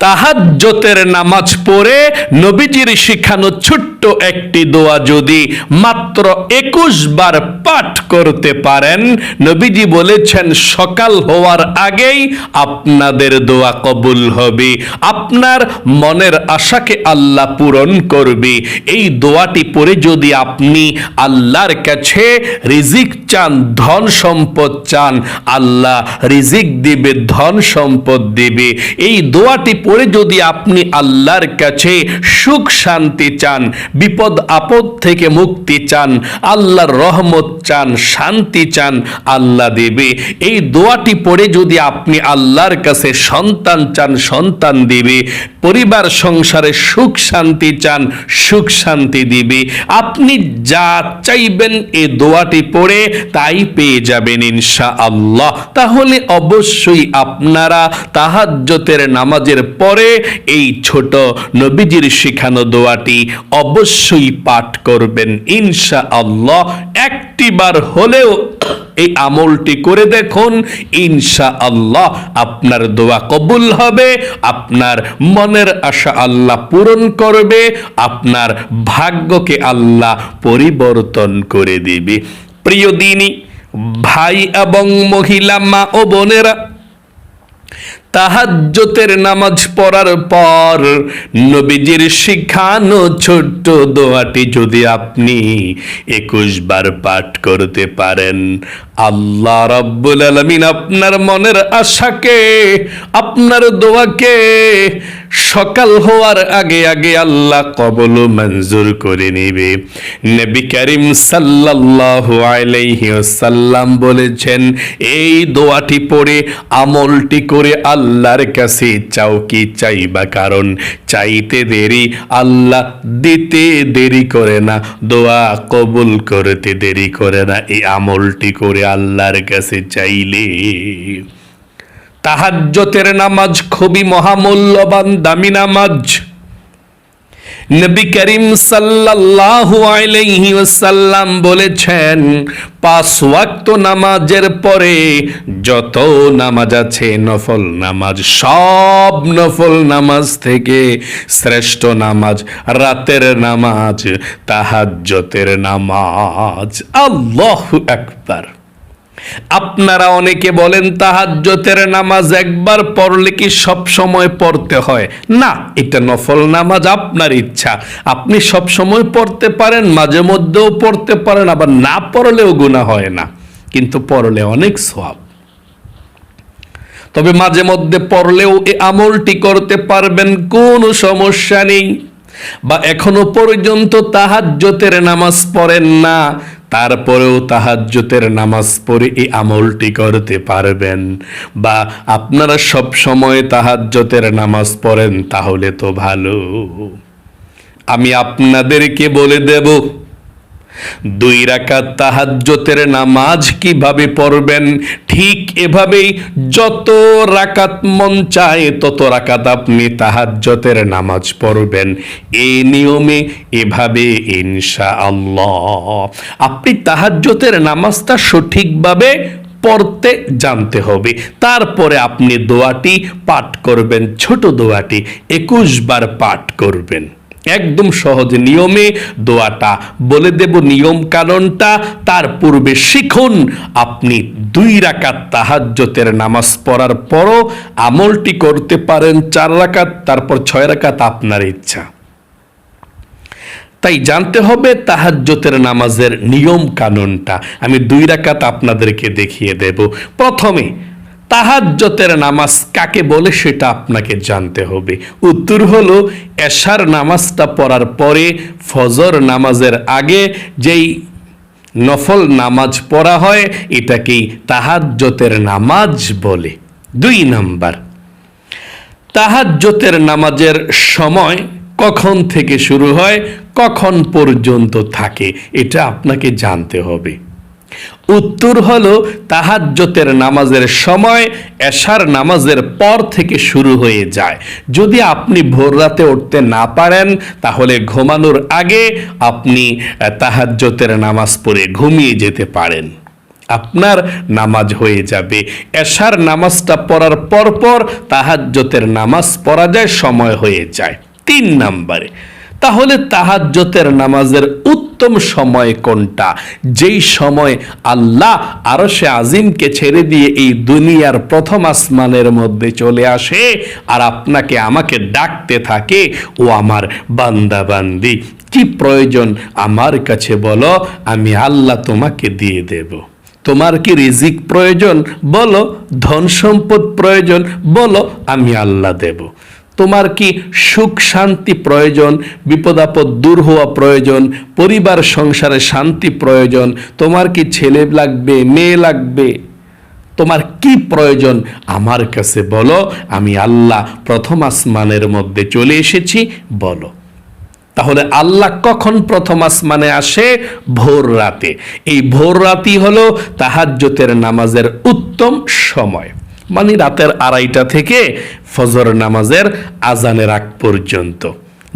তাহাজ্জুদের নামাজ পড়ে নবীজির শিখানো ছোট্ট একটি দোয়া যদি মাত্র 21 বার পাঠ করতে পারেন, নবীজি বলেছেন সকাল হওয়ার আগেই আপনাদের দোয়া কবুল হবে, আপনার মনের আশাকে আল্লাহ পূরণ করবে। এই দোয়াটি পড়ে যদি আপনি আল্লাহর কাছে রিজিক চান, ধন সম্পদ চান, আল্লাহ রিজিক দিবে, ধন সম্পদ দিবে। এই দোয়াটি পড়ে যদি আপনি আল্লাহর কাছে সুখ শান্তি চান, বিপদ আপদ থেকে মুক্তি চান, আল্লাহর রহমত চান, শান্তি চান, আল্লাহ দেবে। এই দোয়াটি পড়ে যদি আপনি আল্লাহর কাছে সন্তান চান, সন্তান দিবে। পরিবার সংসারে সুখ শান্তি চান, সুখ শান্তি দিবে। আপনি যা চাইবেন এই দোয়াটি পড়ে তাই পেয়ে যাবেন ইনশাআল্লাহ। তাহলে অবশ্যই আপনারা তাহাজ্জুদের নামাজের পরে এই ছোট নবীজির শিখানো দোয়াটি অবশ্যই পাঠ করবেন ইনশাআল্লাহ। একটিবার হলেও এই আমলটি করে দেখুন, ইনশাআল্লাহ আপনার দোয়া কবুল হবে, আপনার মনের আশা আল্লাহ পূরণ করবে, আপনার ভাগ্যকে আল্লাহ পরিবর্তন করে দিবে। প্রিয় দিনী ভাই এবং মহিলা, মা ও বোনেরা, তাহাজ্জুদের নামাজ পড়ার পর নবীজির শিখানো ছোট্ট দোয়াটি যদি আপনি 21 বার পাঠ করতে পারেন, আল্লাহ রাব্বুল আলামিন আপনার মনের আশাকে, আপনার দোয়াকে সকাল হওয়ার আগে আগে আল্লাহ কবুল ও মঞ্জুর করে নেবে। নবী করিম সাল্লাল্লাহু আলাইহি ওয়াসাল্লাম বলেছেন, এই দোয়াটি পড়ে আমলটি করে আল্লাহর কাছে চাও কি চাইবা, কারণ চাইতে দেরি আল্লাহ দিতে দেরি করে না, দোয়া কবুল করতে দেরি করে না। এই আমলটি করে আল্লাহর কাছে চাইলে তাহাজ্জুদের নামাজ খুবই মহামূল্যবান দামি নামাজ। নবী করিম সাল্লাল্লাহু আলাইহি ওয়াসাল্লাম বলেছেন, 5 ওয়াক্ত নামাজের পরে যত নামাজ আছে নফল নামাজ, সব নফল নামাজ থেকে শ্রেষ্ঠ নামাজ রাতের নামাজ, তাহাজ্জুদের নামাজ। আল্লাহু আকবার। আপনারা অনেকে বলেন তাহাজ্জুদের নামাজ একবার পড়লে কি সব সময় পড়তে হয়? না, এটা নফল নামাজ, আপনার ইচ্ছা। আপনি সব সময় পড়তে পারেন, মাঝে মধ্যেও পড়তে পারেন, আবার না পড়লেও গুনাহ হয় না, কিন্তু পড়লে অনেক সওয়াব। তবে মাঝে মধ্যে পড়লেও এই আমলটি করতে পারবেন, কোনো সমস্যা নেই। বা এখনো পর্যন্ত তাহাজ্জুদের নামাজ পড়েন না, তারপরেও তাহাজ্জুদের নামাজ পড়ে এই আমলটি করতে পারবেন। বা আপনারা সব সময় তাহাজ্জুদের নামাজ পড়েন, তাহলে তো ভালো। আমি আপনাদেরকে বলে দেব 2 রাকাত তাহাজ্জুদের নামাজ কিভাবে পড়বেন। ঠিক এভাবেই যত রাকাত মন চায় তত রাকাত আপনি তাহাজ্জুদের নামাজ পড়বেন। এই নিয়মে এভাবে ইনশাআল্লাহ আপনি তাহাজ্জুদের নামাজটা সঠিকভাবে পড়তে জানতে হবে। তারপরে আপনি দোয়াটি পাঠ করবেন, ছোট দোয়াটি 21 বার পাঠ করবেন। একদম সহজ নিয়মে দোয়াটা বলে দেব, নিয়ম কানুনটা। তার পূর্বে শিখুন, আপনি 2 রাকাত তাহাজ্জুদের নামাজ পড়ার পরও আমলটি করতে পারেন 4 রাকাত, তারপর 6 রাকাত, আপনার ইচ্ছা। তাই জানতে হবে তাহাজ্জুদের নামাজের নিয়ম কানুনটা। আমি 2 রাকাত আপনাদেরকে দেখিয়ে দেব। প্রথমে তাহাজ্জুদের নামাজ কাকে বলে সেটা আপনাকে জানতে হবে। উত্তর হলো, এশার নামাজটা পড়ার পরে ফজর নামাজের আগে যেই নফল নামাজ পড়া হয় এটাকেই তাহাজ্জুদের নামাজ বলে। 2 নাম্বার, তাহাজ্জুদের নামাজের সময় কখন থেকে শুরু হয়, কখন পর্যন্ত থাকে, এটা আপনাকে জানতে হবে। উত্তর হলো, তাহাজ্জুদের নামাজের সময় এশার নামাজের পর থেকে শুরু হয়ে যায়। যদি আপনি ভোর রাতে উঠতে না পারেন, তাহলে ঘুমানোর আগে আপনি তাহাজ্জুদের নামাজ পড়ে ঘুমিয়ে যেতে পারেন। আপনার নামাজ হয়ে যাবে। এশার নামাজটা পড়ার পরপর তাহাজ্জুদের নামাজ পড়া যায়, সময় হয়ে যায়। 3 নম্বরে, তাহলে তাহাজ্জুদের নামাজের উত্তম সময় কোনটা? যেই সময় আল্লাহ আরশে আজিমকে ছেড়ে দিয়ে এই দুনিয়ার প্রথম আসমানের মধ্যে চলে আসে আর আপনাকে আমাকে ডাকতে থাকে, ও আমার বান্দা বান্দি, কি প্রয়োজন আমার কাছে বলো, আমি আল্লাহ তোমাকে দিয়ে দেব। তোমার কি রিজিক প্রয়োজন? বলো। ধন সম্পদ প্রয়োজন? বলো, আমি আল্লাহ দেব। তোমার কি সুখ শান্তি প্রয়োজন? বিপদ আপদ দূর হওয়া প্রয়োজন? পরিবার সংসারে শান্তি প্রয়োজন? তোমার কি ছেলে লাগবে, মেয়ে লাগবে? তোমার কি প্রয়োজন আমার কাছে বলো, আমি আল্লাহ প্রথম আসমানের মধ্যে চলে এসেছি, বলো। তাহলে আল্লাহ কখন প্রথম আসমানে আসে? ভোর রাতে। এই ভোর রাতই হলো তাহাজ্জুদের নামাজের উত্তম সময়, মানে রাতের 2:30 থেকে ফজর নামাজের আজানের আগ পর্যন্ত।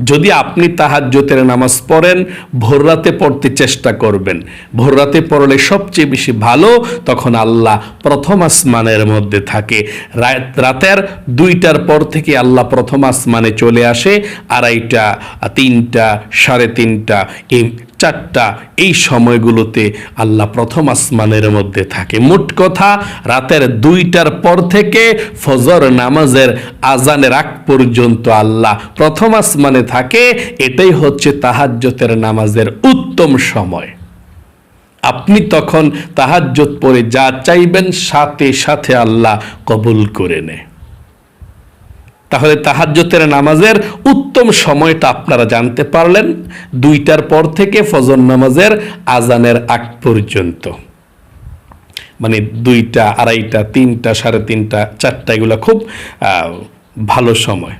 যদি আপনি তাহাজ্জুদের নামাজ পড়েন, ভোর রাতে পড়তে চেষ্টা করবেন। ভোর রাতে পড়লে সবচেয়ে বেশি ভালো, তখন আল্লাহ প্রথম আসমানের মধ্যে থাকে। রাতের 2টার পর থেকে আল্লাহ প্রথম আসমানে চলে আসে, 2:30, 3টা, 3:30, এই 4টা, এই সময়গুলোতে আল্লাহ প্রথম আসমানের মধ্যে থাকে। মোট কথা, রাতের 2টার পর থেকে ফজর নামাজের আজানের আগ পর্যন্ত আল্লাহ প্রথম আসমানে থাকে। এটাই হচ্ছে তাহাজ্জুদের নামাজের উত্তম সময়। আপনি তখন তাহাজ্জুদ পড়ে যা চাইবেন সাথে সাথে আল্লাহ কবুল করে নেয়। তাহলে তাহাজ্জুদের নামাজের উত্তম সময়টা আপনারা জানতে পারলেন, 2টার পর থেকে ফজর নামাজের আজানের আগ পর্যন্ত। মানে 2টা, 2:30, 3টা, 3:30, 4টা, এগুলো খুব ভালো সময়।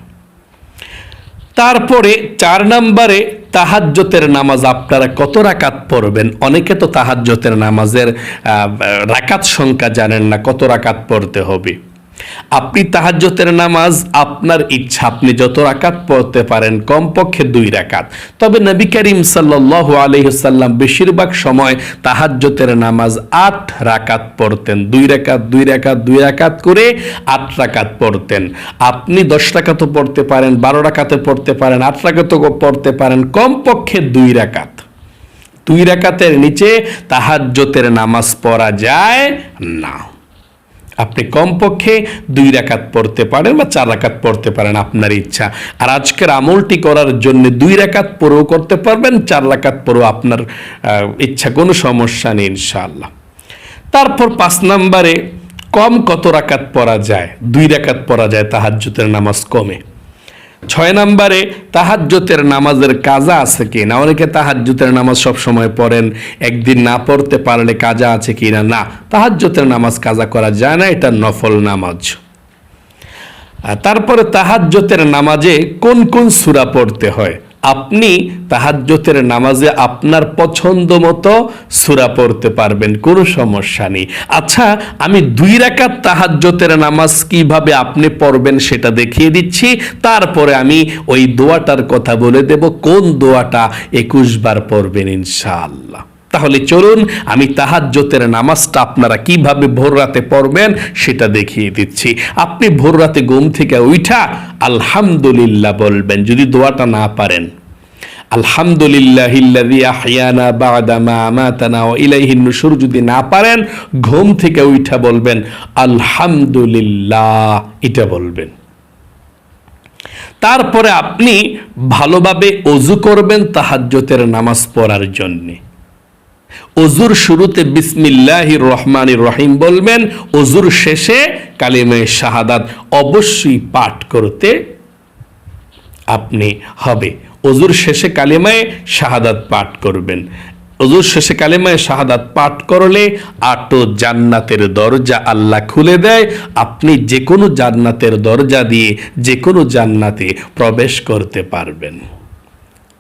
তারপরে 4 নম্বরে, তাহাজ্জুদের নামাজ আপনারা কত রাকাত পড়বেন? অনেকে তো তাহাজ্জুদের নামাজের রাকাত সংখ্যা জানেন না, কত রাকাত পড়তে হবে। আপনি তাহাজ্জুদের নামাজ আপনার ইচ্ছা, আপনি যত রাকাত পড়তে পারেন, কমপক্ষে 2 রাকাত। তবে নবী করিম সাল্লাল্লাহু আলাইহি ওয়াসাল্লাম বেশিরভাগ সময় তাহাজ্জুদের নামাজ 8 রাকাত পড়তেন। 2 রাকাত 2 রাকাত 2 রাকাত করে 8 রাকাত পড়তেন। আপনি 10 রাকাতও পড়তে পারেন, 12 রাকাতে পড়তে পারেন, 8 রাকাতও পড়তে পারেন, কমপক্ষে 2 রাকাত। 2 রাকাতের নিচে তাহাজ্জুদের নামাজ পড়া যায় না। আপনি কমপক্ষে 2 রাকাত পড়তে পারেন বা 4 রাকাত পড়তে পারেন, আপনার ইচ্ছা। আর আজকের আমলটি করার জন্য 2 রাকাত পড়েও করতে পারবেন, 4 রাকাত পড়েও আপনার ইচ্ছা, কোনো সমস্যা নেই ইনশাআল্লাহ। তারপর 5 নম্বরে, কম কত রাকাত পড়া যায়? 2 রাকাত পড়া যায় তাহাজ্জুদের নামাজ কমে। 6 নম্বরে, তাহাজ্জুদের নামাজের কাজা আছে কি না? অনেকে তাহাজ্জুদের নামাজ সব সময় পড়েন, একদিন না পড়তে পারলে কাজা আছে কি না? না, তাহাজ্জুদের নামাজ কাজা করা যায় না, এটা নফল নামাজ। তারপরে তাহাজ্জুদের নামাজে কোন কোন সূরা পড়তে হয়? আপনি তাহাজ্জুদের নামাজে আপনার পছন্দ মতো সূরা পড়তে পারবেন, কোনো সমস্যা নেই। আচ্ছা, আমি 2 রাকাত তাহাজ্জুদের নামাজ কিভাবে আপনি পড়বেন সেটা দেখিয়ে দিচ্ছি। তারপরে আমি ওই দোয়াটার কথা বলে দেব, কোন দোয়াটা 21 বার পড়বেন ইনশাআল্লাহ। তাহলে চলুন, আমি তাহাজ্জুদের নামাজটা আপনারা কিভাবে ভোর রাতে পড়বেন সেটা দেখিয়ে দিচ্ছি। আপনি ভোর রাতে ঘুম থেকে উঠা আলহামদুলিল্লাহ বলবেন। যদি দোয়াটা না পারেন, আলহামদুলিল্লাহিল্লাযী আহইয়ানা বা'দা মা আমাতানা ওয়া ইলাইহিন নুশুর যদি না পারেন, ঘুম থেকে উঠা বলবেন আলহামদুলিল্লাহ, এটা বলবেন। তারপরে আপনি ভালোভাবে ওযু করবেন তাহাজ্জুদের নামাজ পড়ার জন্য। ওযুর শুরুতে বিসমিল্লাহির রহমানির রহিম বলবেন, ওযুর শেষে কালিমায়ে শাহাদাত অবশ্যই পাঠ করতে আপনি হবে। ওযুর শেষে কালিমায়ে শাহাদাত পাঠ করবেন। ওযুর শেষে কালিমায়ে শাহাদাত পাঠ করলে 8 জান্নাতের দরজা আল্লাহ খুলে দেয়। আপনি যে কোনো জান্নাতের দরজা দিয়ে যে কোনো জান্নাতে প্রবেশ করতে পারবেন।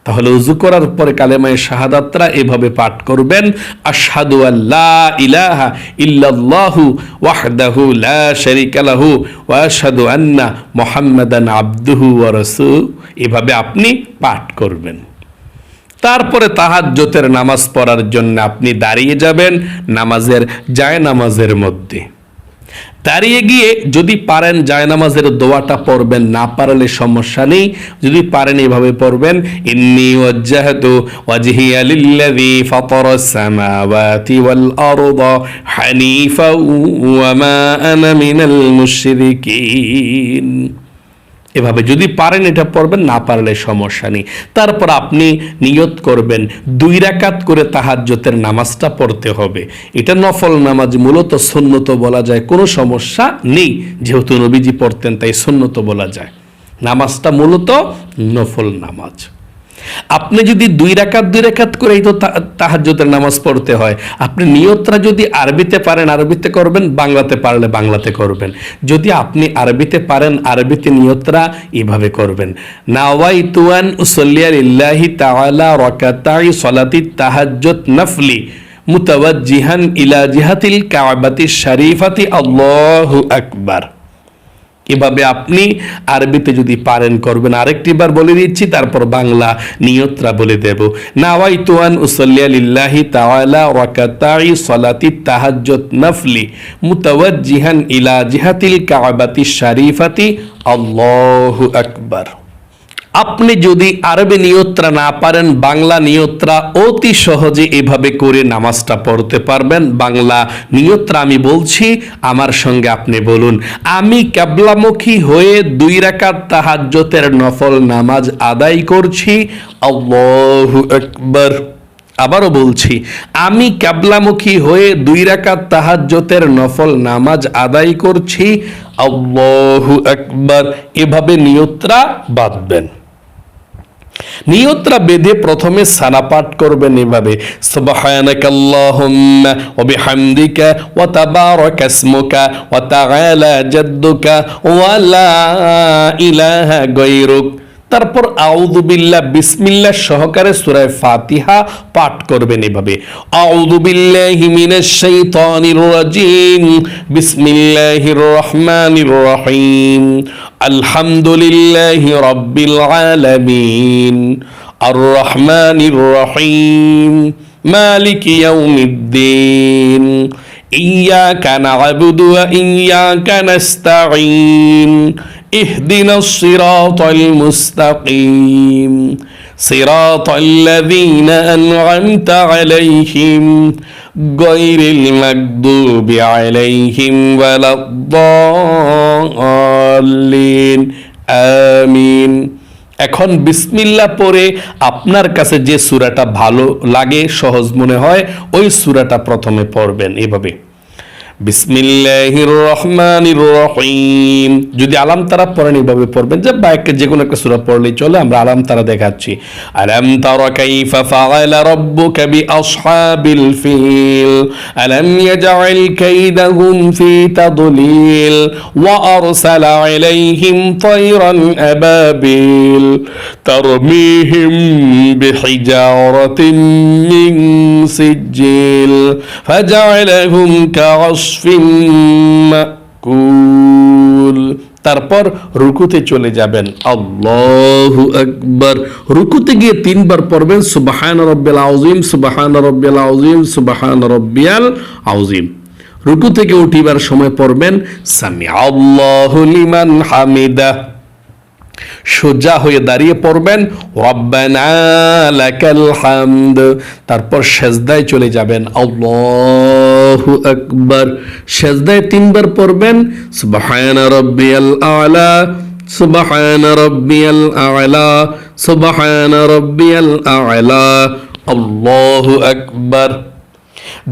তাহলে ওযু করার পরে কালেমায়ে শাহাদাতরা এভাবে পাঠ করবেন, আশহাদু আল্লা ইলাহা ইল্লাল্লাহু ওয়াহদাহু লা শারীকা লাহু ওয়া আশহাদু আন্না মুহাম্মাদান আবদুহু ওয়া রাসূলুহু। এভাবে আপনি পাঠ করবেন। তারপরে তাহাজ্জুদের নামাজ পড়ার জন্য আপনি দাঁড়িয়ে যাবেন নামাজের জায়নামাজের মধ্যে। দাঁড়িয়ে গিয়ে যদি পারেন জায়নামাজের দোয়াটা পড়বেন, না পারলে সমস্যা নেই। যদি পারেন এভাবে পড়বেন, ইন্নী ওয়াজ্জাহতু ওয়াজহিয়া লিল্লাযী ফাতারাস সামাওয়াতি ওয়াল আরদা হানিফা ওয়া মা আনা মিনাল মুশরিকিন। এভাবে যদি পারেন এটা পড়বেন, না পারলে সমস্যা নেই। তারপর আপনি নিয়ত করবেন 2 রাকাত করে তাহাজ্জুদের নামাজটা পড়তে হবে। এটা নফল নামাজ, মূলত সুন্নত বলা যায়, কোনো সমস্যা নেই, যেহেতু নবীজি পড়তেন তাই সুন্নত বলা যায়। নামাজটা মূলত নফল নামাজ। আপনি যদি 2 রাকাত করেই তো তাহাজ্জুদের নামাজ পড়তে হয়। আপনি নিয়তটা যদি আরবিতে পারেন আরবিতে করবেন, বাংলাতে পারলে বাংলাতে করবেন। যদি আপনি আরবিতে পারেন আরবিতে নিয়তটা এভাবে করবেন, নাওয়াইতু আন উসাল্লিয়া লিল্লাহি তাআলা রাকাতাই সলাতি তাহাজ্জুদ নফলি মুতাওয়াজ্জিহান ইলা জিহাতিল কাবাতিশ শরীফাতি আল্লাহু আকবার। এভাবে আপনি আরবিতে যদি পারেন করবেন। আরেকটিবার বলে দিচ্ছি, তারপর বাংলা নিয়তরা বলে দেব। নাওয়াইতু আন উসাল্লিয়া লিল্লাহি তাআলা রাকাতাই সলাতি তাহাজ্জুদ নফলি মুতাওয়াজ্জিহান ইলা জিহাতিল কাবাতিশ শরীফাতি আল্লাহু আকবার। আপনি যদি আরবি নিয়তরা না পারেন, বাংলা নিয়তরা অতি সহজে এভাবে করে নামাজটা পড়তে পারবেন। বাংলা নিয়তরা আমি বলছি, আমার সঙ্গে আপনি বলুন, আমি কিবলামুখী হয়ে 2 রাকাত তাহাজ্জুদের নফল নামাজ আদায় করছি, আল্লাহু আকবার। আবারও বলছি, আমি কিবলামুখী হয়ে 2 রাকাত তাহাজ্জুদের নফল নামাজ আদায় করছি, আল্লাহু আকবার। এভাবে নিয়তরা বাঁধবেন। নিয়তরা বেঁধে প্রথমে সানা পাঠ করবেন এভাবে, সুবহানাকাল্লাহুম্মা ওয়া বিহামদিকা ওয়া তাবারাকা ইসমুকা ওয়া তাআলা জাদ্দুকা ওয়া লা ইলাহা গায়রুক। তারপর আউযু বিল্লাহ বিসমিল্লাহ সহকারে সূরা ফাতিহা পাঠ করবেন এভাবে, আউযু বিল্লাহি মিনাশ শাইতানির রাজিম, বিসমিল্লাহির রহমানির রহিম, আলহামদুলিল্লাহি রাব্বিল আলামিন, আর রহমানির রহিম, মালিকি ইয়াউমিদ্দিন, ইয়াকা না'বুদু ওয়া ইয়াকা নাস্তাঈন, اهدنا الصراط المستقيم صراط الذين أنعمت عليهم غير المغضوب عليهم ولا الضالين آمين। এখন বিসমিল্লাহ পড়ে আপনার কাছে যে সূরাটা ভালো লাগে, সহজ মনে হয়, ওই সূরাটা প্রথমে পড়বেন এভাবে, বিসমিল্লাহির রহমানির রহিম। যদি আলাম তারা পড়েন এভাবে পড়বেন, যে বাইকে যে কোনো একটা সূরা পড়লেই চলে। আমরা আলাম তারা দেখাচ্ছি, আলাম তারা কাইফা ফাআলা রাব্বুকা বিআসহাবিল ফিল আলাম ইয়াজআল কাইদাহুম ফি তাদলিল ওয়া আরসালা আলাইহিম তায়রান আবাবিল তারমিহিম বিহিজারাতিন মিন সিজিল ফাজআলাহুম মাকুল। তারপর রুকুতে চলে যাবেন, আল্লাহু আকবার। রুকুতে গিয়ে 3 বার পড়বেন সুবহান রাব্বিল আযীম, সুবহান রাব্বিল আযীম, সুবহান রাব্বিয়াল আযীম। রুকু থেকে উঠিবার সময় পড়বেন সামি আল্লাহু লিমান হামিদা। সোজা হয়ে দাঁড়িয়ে পড়বেন রব্বানা লাকাল হামদ। তারপর সেজদায় চলে যাবেন, আল্লাহু আকবার। সেজদায় 3 বার পড়বেন সুবহানা রাব্বিয়াল আ'লা, সুবহানা রাব্বিয়াল আ'লা, সুবহানা রাব্বিয়াল আ'লা, আল্লাহু আকবার।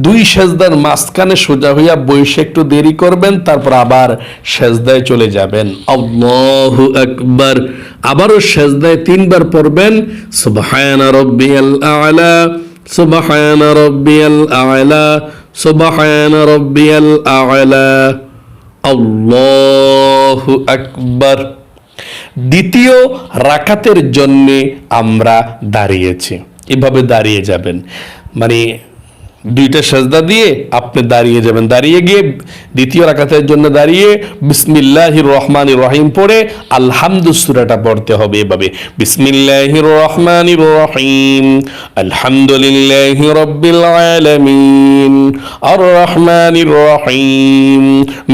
2 সেজদার মাঝখানে সোজা হইয়া বসে একটু দেরি করবেন, তারপর আবার সেজদায় চলে যাবেন, আল্লাহু আকবার। আবারও সেজদায় 3 বার পড়বেন সুবহানা রাব্বিয়াল আ'লা, সুবহানা রাব্বিয়াল আ'লা, সুবহানা রাব্বিয়াল আ'লা, আল্লাহু আকবার। দ্বিতীয় রাকাতের জন্য আমরা দাঁড়িয়েছি, এভাবে দাঁড়িয়ে যাবেন, মানে দুইটা সাজদা দিয়ে আপনি দাঁড়িয়ে যাবেন, দাঁড়িয়ে গিয়ে দ্বিতীয় রাকাতের জন্য দাঁড়িয়ে বিসমিল্লাহির রহমানির রহিম পড়ে আলহামদু সূরাটা পড়তে হবে এভাবে, বিসমিল্লাহির রহমানির রহিম আলহামদুলিল্লাহি রাব্বিল আলামিন আর রহমানির রহিম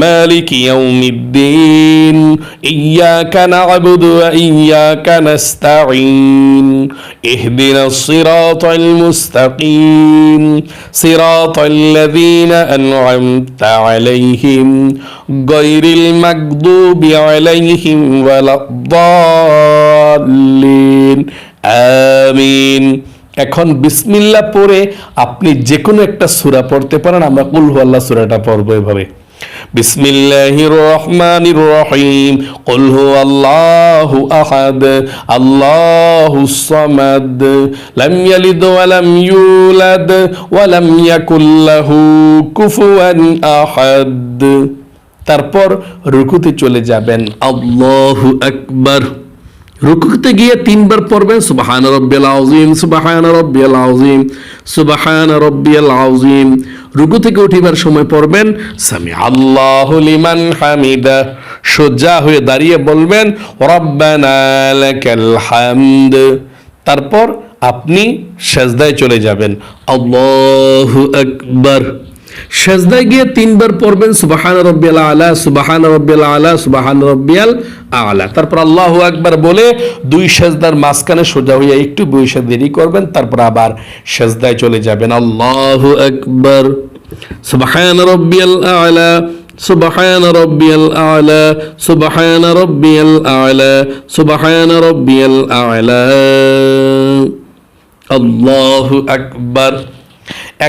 মালিকি ইয়াউমিদ্দিন ইয়াকা না'বুদু ওয়া ইয়াকা নাস্তাঈন ইহদিনাস সিরাতাল মুস্তাকিম صراط الذين أنعمت عليهم غير المغضوب عليهم ولا الضالين آمين। এখন বিসমিল্লাহ পড়ে আপনি যে কোনো একটা সূরা পড়তে পারেন। আমরা কুল হুয়াল্লাহ সূরাটা পড়বো এভাবে, বিসমিল্লাহির রহমানির রহিম কুল হুয়াল্লাহু আহাদ আল্লাহুস সামাদ লাম ইয়ালিদ ওয়া লাম ইউলাদ ওয়া লাম ইয়াকুল লাহু কুফুয়ান আহাদ। তারপর রুকুতে চলে যাবেন, আল্লাহু আকবার। রুকুতে গিয়ে তিনবার পড়বেন সুবহান রাব্বিয়াল আযীম সুবহান রাব্বিয়াল আযীম সুবহান রাব্বিয়াল আযীম। রুকু থেকে উঠিবার সময় পড়বেন সামি আল্লাহু লিমান হামিদা। সোজা হয়ে দাঁড়িয়ে বলবেন রব্বানা লাকাল হামদ। তারপর আপনি সেজদায় চলে যাবেন, আল্লাহু আকবার। সেজদায় গিয়ে তিনবার পড়বেন সুবহান রাব্বিয়াল আলা সুবহান রাব্বিয়াল আলা সুবহান রাব্বিয়াল আলা। তারপর আল্লাহু আকবার বলে দুই সেজদার মাঝখানে সোজা হয়ে একটু বসে দেরি করবেন, তারপর আবার সেজদায় চলে যাবেন, আল্লাহু আকবার সুবহান রাব্বিয়াল আলা সুবহান রাব্বিয়াল আলা সুবহান রাব্বিয়াল আলা সুবহান রাব্বিয়াল আলা আল্লাহু আকবার।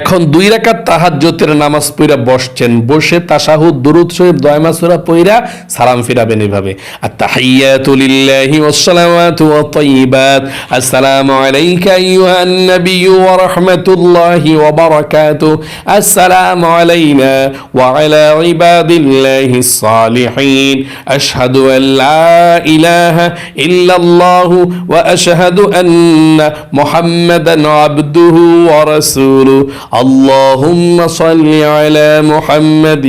এখন দুই রাকাত তাহাজ্জুদের নামাজ পড়া বসছেন, বসে তাশাহুদ দুরূদ শরীফ দয়মা সূরা পড়া সালাম ফিরাবেন এভাবে, আত-তাহিয়াতু লিল্লাহি ওয়াস-সালাওয়াতু ওয়াত-তাইয়্যিবাত আসসালামু আলাইকা আইয়ুহান নাবিয়্যু ওয়া রাহমাতুল্লাহি ওয়া বারাকাতুহু আসসালামু আলাইনা ওয়া আলা ইবাদিল্লাহিস সালিহিন আশহাদু আল লা ইলাহা ইল্লাল্লাহু ওয়া আশহাদু আন্না মুহাম্মাদান আবদুহু ওয়া রাসূলুহু اللهم صل على محمد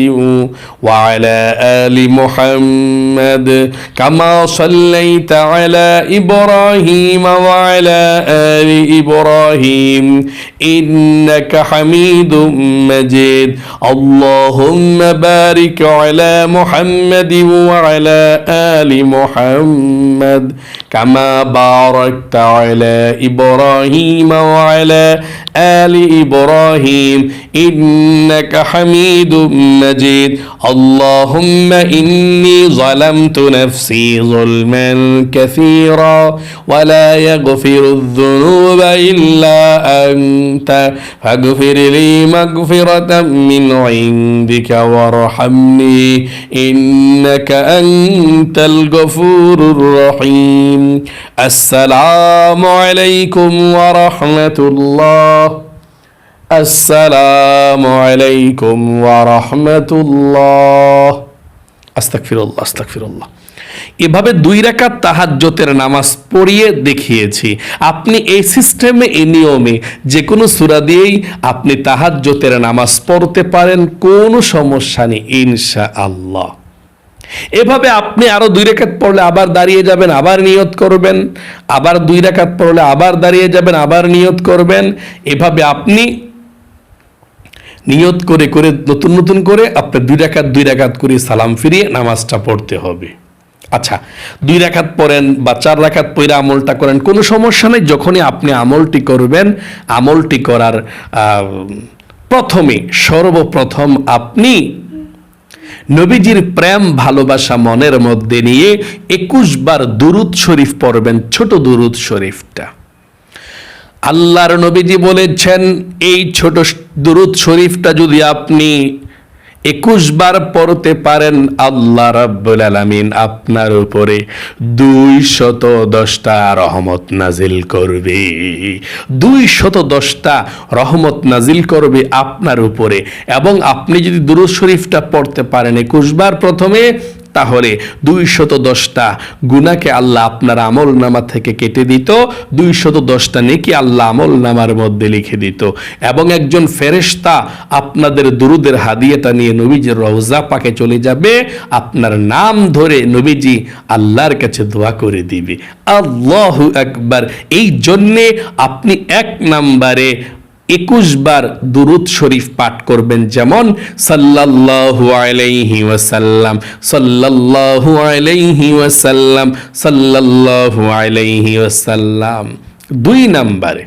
وعلى آل محمد كما صليت على إبراهيم وعلى آل إبراهيم إنك حميد مجيد اللهم بارك على محمد وعلى آل محمد كما باركت على إبراهيم وعلى آل إبراهيم إنك حميد مجيد اللهم إني ظلمت نفسي ظلما كثيرا ولا يغفر الذنوب إلا أنت فاغفر لي مغفرة من عندك وارحمني إنك أنت الغفور الرحيم السلام عليكم ورحمة الله السلام عليكم ورحمة الله আস্তাগফিরুল্লাহ আস্তাগফিরুল্লাহ। এভাবে দুই রাকাত তাহাজ্জুদের নামাজ পড়িয়ে দেখিয়েছি। আপনি এই সিস্টেমে, এই নিয়মে যে কোনো সূরা দিয়েই আপনি তাহাজ্জুদের নামাজ পড়তে পারেন, কোনো সমস্যা নেই ইনশাআল্লাহ। এভাবে আপনি আরো দুই রাকাত পড়লে আবার দাঁড়িয়ে যাবেন, আবার নিয়ত করবেন, আবার দুই রাকাত পড়লে আবার দাঁড়িয়ে যাবেন, আবার নিয়ত করবেন। এভাবে আপনি নিয়ত করে করে নতুন নতুন করে আপনি দুই রাকাত করে সালাম ফিরিয়ে নামাজটা পড়তে হবে। আচ্ছা, দুই রাকাত পড়েন বা চার রাকাত পড়ে আমলটা করেন, কোনো সমস্যা নেই। যখনই আপনি আমলটি করবেন, আমলটি করার সর্বপ্রথম আপনি নবীজির প্রেম ভালোবাসা মনের মধ্যে নিয়ে 21 বার দুরূদ শরীফ পড়বেন, ছোট দুরূদ শরীফটা। আল্লাহর নবীজি বলেছেন এই ছোট দুরূদ শরীফটা যদি আপনি 21 বার পড়তে পারেন, আল্লাহ রাব্বুল আলামিন আপনার উপরে 210টা রহমত নাজিল করবে। 210টা রহমত নাজিল করবে আপনার উপরে। এবং আপনি যদি দুরূদ শরীফটা পড়তে পারেন 21 বার প্রথমে, তাহলে 210টা গুনাহকে আল্লাহ আপনার আমল নামা থেকে কেটে দিত, 210টা নেকি আল্লাহ আমল নামার মধ্যে লিখে দিত। এবং একজন ফেরেশতা আপনাদের দুরুদের হাদিয়াটা নিয়ে নবীজির রওজা পাকে চলে যাবে, আপনার নাম ধরে নবীজি আল্লাহর কাছে দোয়া করে দিবে। আল্লাহু আকবার। এই জন্যে আপনি 1 নম্বরে 21 বার দুরুদ শরীফ পাঠ করবেন, যেমন সাল্লাল্লাহু আলাইহি ওয়াসাল্লাম, সাল্লাল্লাহু আলাইহি ওয়াসাল্লাম, সাল্লাল্লাহু আলাইহি ওয়াসাল্লাম। 2 নম্বরে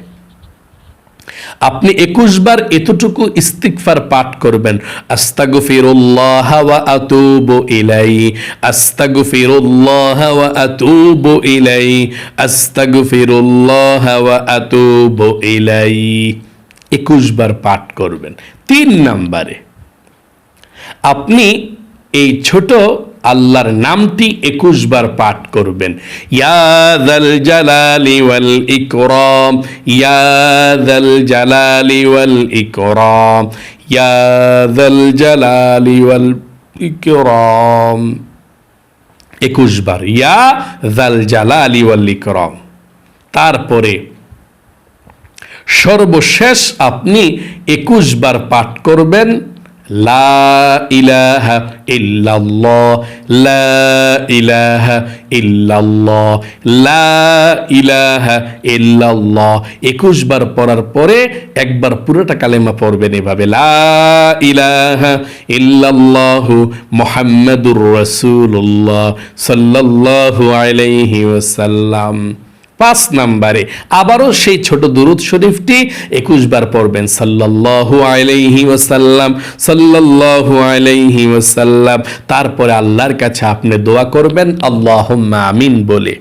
আপনি 21 বার এতটুকু ইস্তিগফার পাঠ করবেন, আস্তাগফিরুল্লাহ ওয়া আতুবু ইলাইহি, আস্তাগফিরুল্লাহ ওয়া আতুবু ইলাইহি, আস্তাগফিরুল্লাহ ওয়া আতুবু ইলাইহি। 21 বার পাঠ করবেন। 3 নম্বরে আপনি এই ছোট আল্লাহর নামটি 21 বার পাঠ করবেন, ইয়া যাল জালালি ওয়াল ইকরাম, ইয়া যাল জালালি ওয়াল ইকরাম, ইয়া যাল জালালি ওয়াল ইকরাম। 21 বার ইয়া যাল জালালি ওয়াল ইকরাম। তারপরে সর্বশেষ আপনি 21 বার পাঠ করবেন, লা ইলাহা ইল্লাল্লাহ, লা ইলাহা ইল্লাল্লাহ, লা ইলাহা ইল্লাল্লাহ। 21 বার পড়ার পরে একবার পুরোটা কালেমা পড়বেন এভাবে, লা ইলাহা ইল্লাল্লাহু মুহাম্মাদুর রাসূলুল্লাহ সাল্লাল্লাহু আলাইহি ওয়াসাল্লাম। 5 নম্বরে আবারও সেই ছোট দুরুদ শরীফটি 21 বার পড়বেন, সাল্লাল্লাহু আলাইহি ওয়াসাল্লাম, সাল্লাল্লাহু আলাইহি ওয়াসাল্লাম। তারপরে আল্লাহর কাছে আপনি দোয়া করবেন আল্লাহুম্মা আমিন বলে।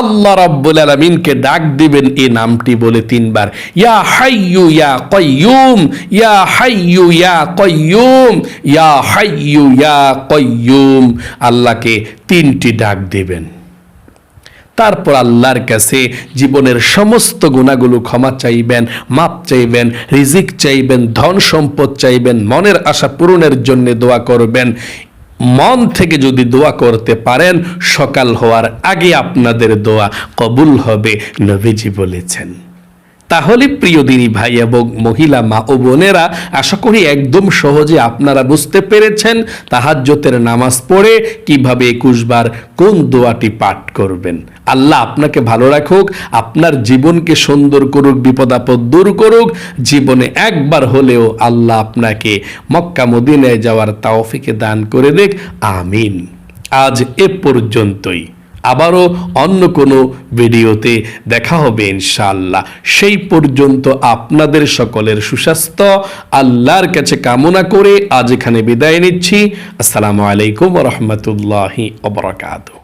আল্লাহ রাব্বুল আলামিনকে ডাক দিবেন এই নামটি বলে 3 বার, ইয়া হাইয়ু ইয়া কাইয়ুম, ইয়া হাইয়ু ইয়া কাইয়ুম, ইয়া হাইয়ু ইয়া কাইয়ুম। আল্লাহকে 3টি ডাক দিবেন। তারপর আল্লাহর কাছে জীবনের সমস্ত গুনাহগুলো ক্ষমা চাইবেন, মাপ চাইবেন, রিজিক চাইবেন, ধন সম্পদ চাইবেন, মনের আশা পূরণের জন্য দোয়া করবেন। মন থেকে যদি দোয়া করতে পারেন, সকাল হওয়ার আগে আপনাদের দোয়া কবুল হবে, নবীজি বলেছেন। তাহলে প্রিয় দিনী ভাই এবং মহিলা মা ও বোনেরা, আশা করি একদম সহজে আপনারা বুঝতে পেরেছেন তাহাজ্জুদের নামাজ পড়ে কিভাবে 21 বার কোন দোয়াটি পাঠ করবেন। আল্লাহ আপনাকে ভালো রাখুক, আপনার জীবনকে সুন্দর করুক, বিপদ আপদ দূর করুক। জীবনে একবার হলেও আল্লাহ আপনাকে মক্কা মদিনায় যাওয়ার তৌফিক দান করে দেখ, আমিন। আজ এ পর্যন্তই, আবারও অন্য কোনো ভিডিওতে দেখা হবে ইনশাআল্লাহ। সেই পর্যন্ত আপনাদের সকলের সুস্বাস্থ্য আল্লাহর কাছে কামনা করে আজ এখানে বিদায় নিচ্ছি। আসসালামু আলাইকুম ওয়া রাহমাতুল্লাহি ওয়া বারাকাতুহু।